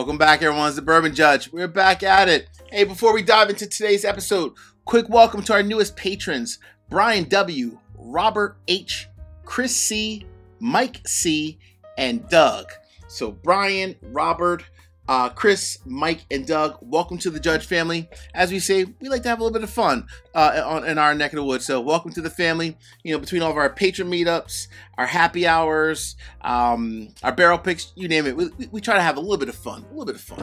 Welcome back, everyone. It's the Bourbon Judge. We're back at it. Hey, before we dive into today's episode, quick welcome to our newest patrons, Brian W., Robert H., Chris C., Mike C., and Doug. So Brian, Robert, Chris, Mike, and Doug, welcome to the Judge family. As we say, we like to have a little bit of fun in our neck of the woods. So welcome to the family. You know, between all of our patron meetups, our happy hours, our barrel picks, you name it, we try to have a little bit of fun,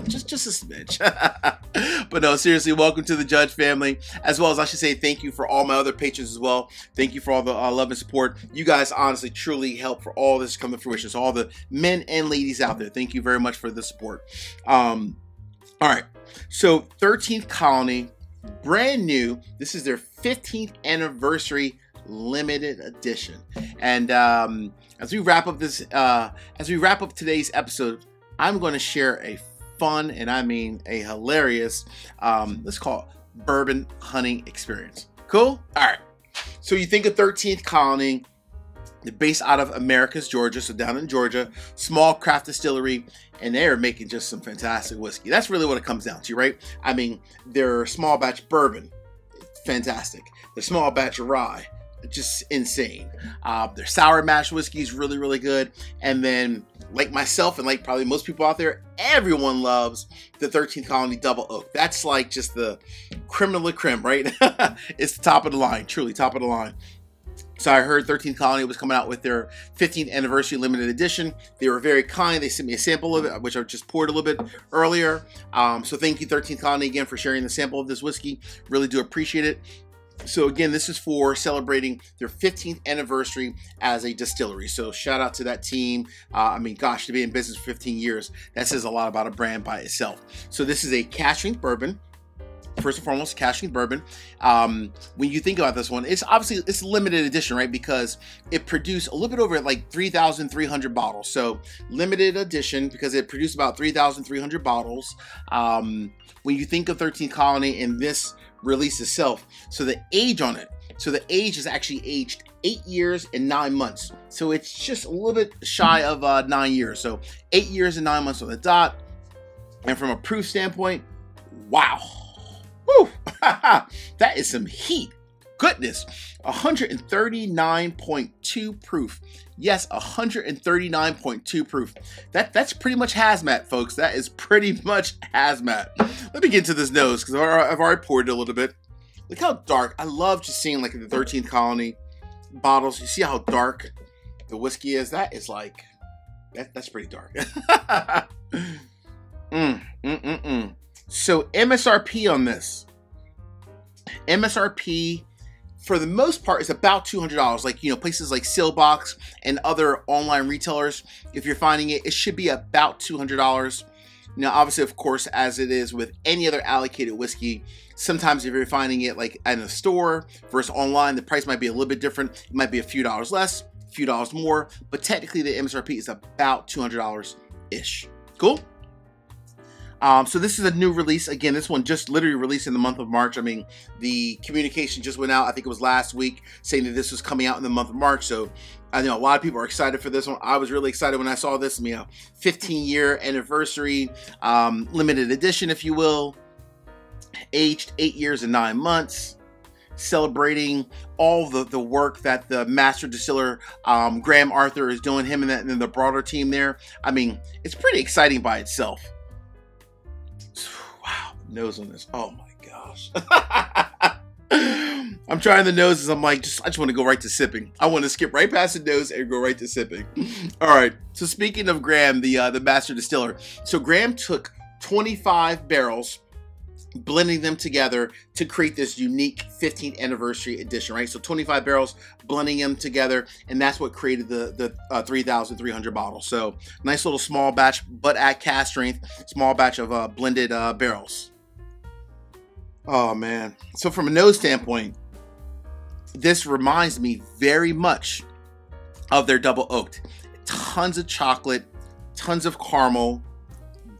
just a smidge. But no, seriously, welcome to the Judge family. As well as I should say thank you for all my other patrons as well. Thank you for all the love and support. You guys honestly, truly help for all this to come to fruition. So all the men and ladies out there, thank you very much for the support. All right, so 13th Colony, brand new. This is their 15th anniversary limited edition. And as we wrap up today's episode, I'm going to share a fun, and I mean a hilarious, let's call it bourbon hunting experience. Cool? All right. So you think of 13th Colony, they're based out of Americus, Georgia, so down in Georgia, small craft distillery, and they're making just some fantastic whiskey. That's really what it comes down to, right? I mean, their small batch bourbon, fantastic. Their small batch rye, just insane. Their sour mash whiskey is really, really good. And then, like myself and like probably most people out there, everyone loves the 13th Colony Double Oak. That's like just the creme de la creme, right? It's the top of the line, truly top of the line. So I heard 13th Colony was coming out with their 15th anniversary limited edition. They were very kind. They sent me a sample of it, which I just poured a little bit earlier. So thank you, 13th Colony, again, for sharing the sample of this whiskey. Really do appreciate it. So again, this is for celebrating their 15th anniversary as a distillery. So shout out to that team. I mean, gosh, to be in business for 15 years, that says a lot about a brand by itself. So this is a cask strength bourbon. First and foremost, cask strength bourbon. When you think about this one, it's obviously it's limited edition, right? Because it produced a little bit over like 3,300 bottles. So limited edition because it produced about 3,300 bottles. When you think of 13th Colony and this release itself, so the age on it, so the age is actually aged 8 years and 9 months. So it's just a little bit shy of 9 years. So 8 years and 9 months on the dot. And from a proof standpoint, wow. Woo! That is some heat. Goodness. 139.2 proof. Yes, 139.2 proof. That's pretty much hazmat, folks. That is pretty much hazmat. Let me get into this nose because I've already poured it a little bit. Look how dark. I love just seeing like the 13th Colony bottles. You see how dark the whiskey is? That is like, that's pretty dark. So MSRP on this. MSRP for the most part is about $200. Like, you know, places like Sailbox and other online retailers, if you're finding it, it should be about $200. Now, obviously, of course, as it is with any other allocated whiskey, sometimes if you're finding it like at a store versus online, the price might be a little bit different. It might be a few dollars less, a few dollars more, but technically the MSRP is about $200-ish. Cool? So this is a new release. Again, this one just literally released in the month of March. I mean, the communication just went out, I think it was last week, saying that this was coming out in the month of March. So I know a lot of people are excited for this one. I was really excited when I saw this. 15-year anniversary, limited edition, if you will, aged 8 years and 9 months, celebrating all the work that the master distiller, Graham Arthur, is doing, him and the broader team there. I mean, it's pretty exciting by itself. Wow, nose on this. Oh my gosh. I'm trying the noses. I'm like, I just want to go right to sipping. I want to skip right past the nose and go right to sipping. All right. So speaking of Graham, the master distiller. So Graham took 25 barrels, blending them together to create this unique 15th anniversary edition, right? So 25 barrels, blending them together, and that's what created the 3,300 bottles. So nice little small batch, but at cask strength, small batch of blended barrels. Oh man. So from a nose standpoint, this reminds me very much of their double oaked. Tons of chocolate, tons of caramel,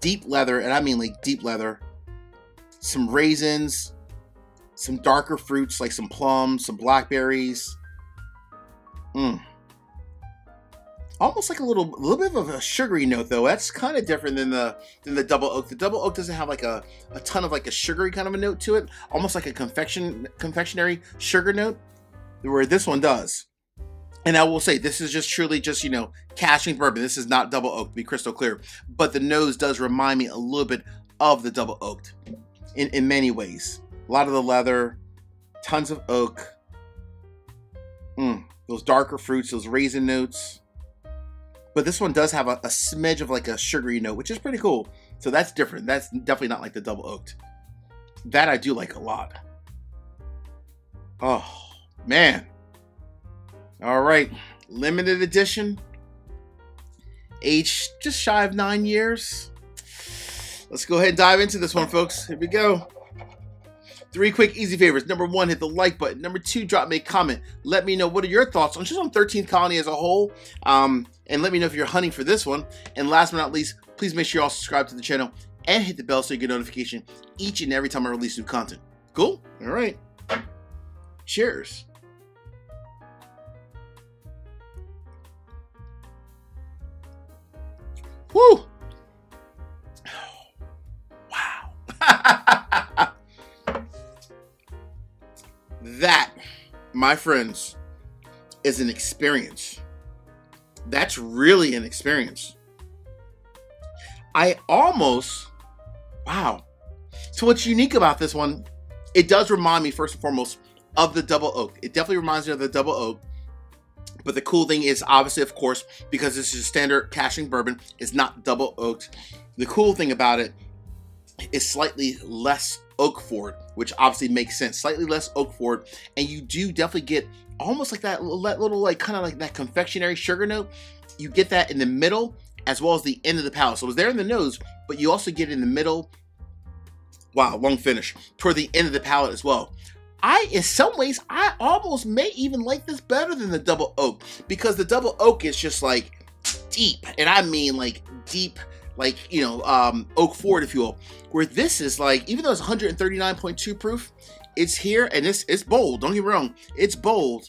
deep leather, and I mean like deep leather. Some raisins, some darker fruits like some plums, some blackberries. Oh almost like a little bit of a sugary note though. That's kind of different than the double oak. The double oak doesn't have like a ton of like a sugary kind of a note to it, almost like a confectionery sugar note, where this one does. And I will say, this is just truly just, you know, cask strength bourbon. This is not double oak, to be crystal clear. But the nose does remind me a little bit of the double oaked in many ways. A lot of the leather, tons of oak, those darker fruits, those raisin notes. But this one does have a smidge of like a sugary note, which is pretty cool. So that's different. That's definitely not like the double oaked. That I do like a lot. Oh, man. All right, limited edition, aged just shy of 9 years. Let's go ahead and dive into this one, folks. Here we go. 3 quick, easy favors. Number 1, hit the like button. Number 2, drop me a comment. Let me know what are your thoughts on just on 13th Colony as a whole. And let me know if you're hunting for this one. And last but not least, please make sure you all subscribe to the channel and hit the bell so you get notification each and every time I release new content. Cool? All right. Cheers. Woo! Wow. That, my friends, is an experience. That's really an experience. Wow. So what's unique about this one, it does remind me first and foremost of the double oak. It definitely reminds me of the double oak. But the cool thing is, obviously, of course, because this is a standard cask strength bourbon, it's not double oaked. The cool thing about it is slightly less oak forward, which obviously makes sense. Slightly less oak forward, and you do definitely get almost like that little like kind of like that confectionery sugar note. You get that in the middle as well as the end of the palate. So it's there in the nose, but you also get it in the middle. Wow, long finish toward the end of the palate as well. In some ways, I almost may even like this better than the double oak, because the double oak is just like deep, and I mean like deep, like, you know, oak forward, if you will. Where this is like, even though it's 139.2 proof, it's here, and it's bold. Don't get me wrong, it's bold,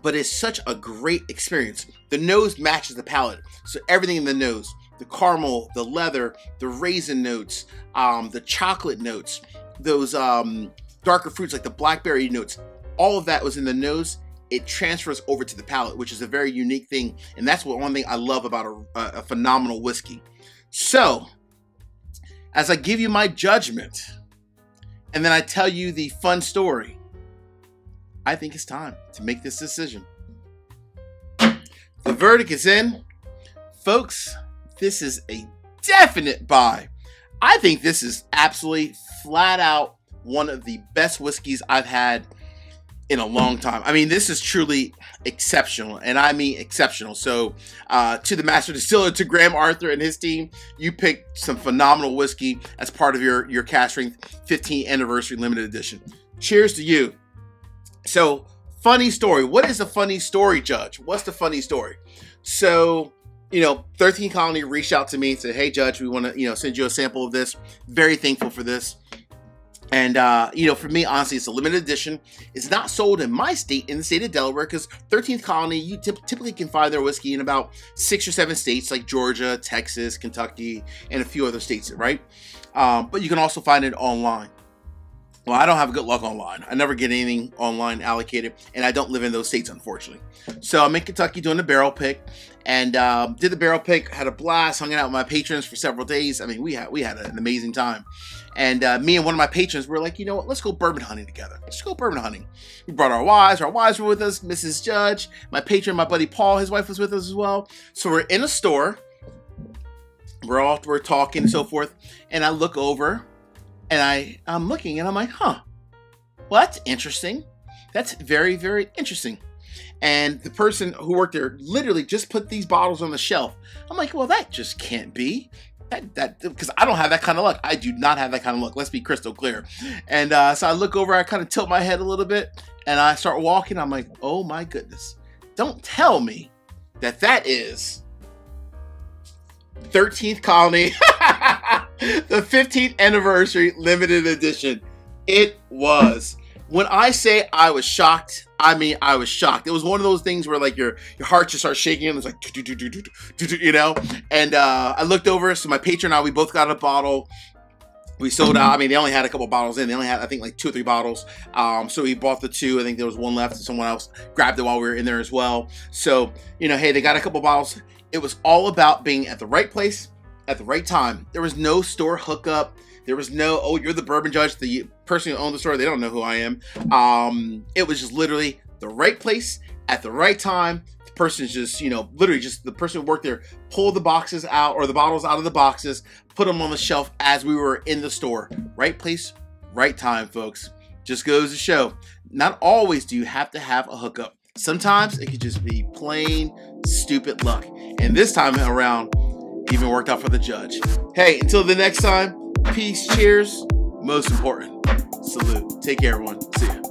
but it's such a great experience. The nose matches the palate, so everything in the nose, the caramel, the leather, the raisin notes, the chocolate notes, those darker fruits like the blackberry notes, all of that was in the nose. It transfers over to the palate, which is a very unique thing, and that's one thing I love about a phenomenal whiskey. So, as I give you my judgment, and then I tell you the fun story, I think it's time to make this decision. The verdict is in. Folks, this is a definite buy. I think this is absolutely flat out one of the best whiskeys I've had in a long time. I mean, this is truly exceptional, and I mean exceptional. So to the master distiller, to Graham Arthur and his team, you picked some phenomenal whiskey as part of your cask strength 15th anniversary limited edition. Cheers to you. So, funny story. What is a funny story, Judge? What's the funny story? So, you know, 13th Colony reached out to me and said, hey, Judge, we want to, you know, send you a sample of this. Very thankful for this. And, you know, for me, honestly, it's a limited edition. It's not sold in my state, in the state of Delaware, because 13th Colony, you typically can find their whiskey in about 6 or 7 states, like Georgia, Texas, Kentucky, and a few other states, right? But you can also find it online. Well, I don't have good luck online. I never get anything online allocated, and I don't live in those states, unfortunately. So I'm in Kentucky doing the barrel pick, and did the barrel pick, had a blast, hung out with my patrons for several days. I mean, we had an amazing time. And me and one of my patrons were like, you know what, let's go bourbon hunting together. Let's go bourbon hunting. We brought our wives were with us, Mrs. Judge, my patron, my buddy Paul, his wife was with us as well. So we're in a store, we're talking and so forth, and I look over, and I'm looking, and I'm like, huh, well, that's interesting. That's very, very interesting. And the person who worked there literally just put these bottles on the shelf. I'm like, well, that just can't be. Because I don't have that kind of luck. I do not have that kind of luck. Let's be crystal clear. And so I look over, I kind of tilt my head a little bit, and I start walking. I'm like, oh my goodness. Don't tell me that is 13th Colony, the 15th anniversary limited edition. It was. When I say I was shocked, I mean, I was shocked. It was one of those things where like your heart just starts shaking and it's like, you know? And I looked over, so my patron and I, we both got a bottle. We sold out. I mean, they only had a couple bottles in. They only had, I think, like 2 or 3 bottles. So we bought the 2. I think there was 1 left, and someone else grabbed it while we were in there as well. So, you know, hey, they got a couple bottles. It was all about being at the right place at the right time. There was no store hookup. There was no, oh, you're the Bourbon Judge, the person who owned the store. They don't know who I am. It was just literally the right place at the right time. The person's just, you know, literally just the person who worked there pulled the boxes out, or the bottles out of the boxes, put them on the shelf as we were in the store. Right place, right time, folks. Just goes to show, not always do you have to have a hookup. Sometimes it could just be plain stupid luck. And this time around, even worked out for the judge. Hey, until the next time, peace, cheers, most important, salute. Take care, everyone. See ya.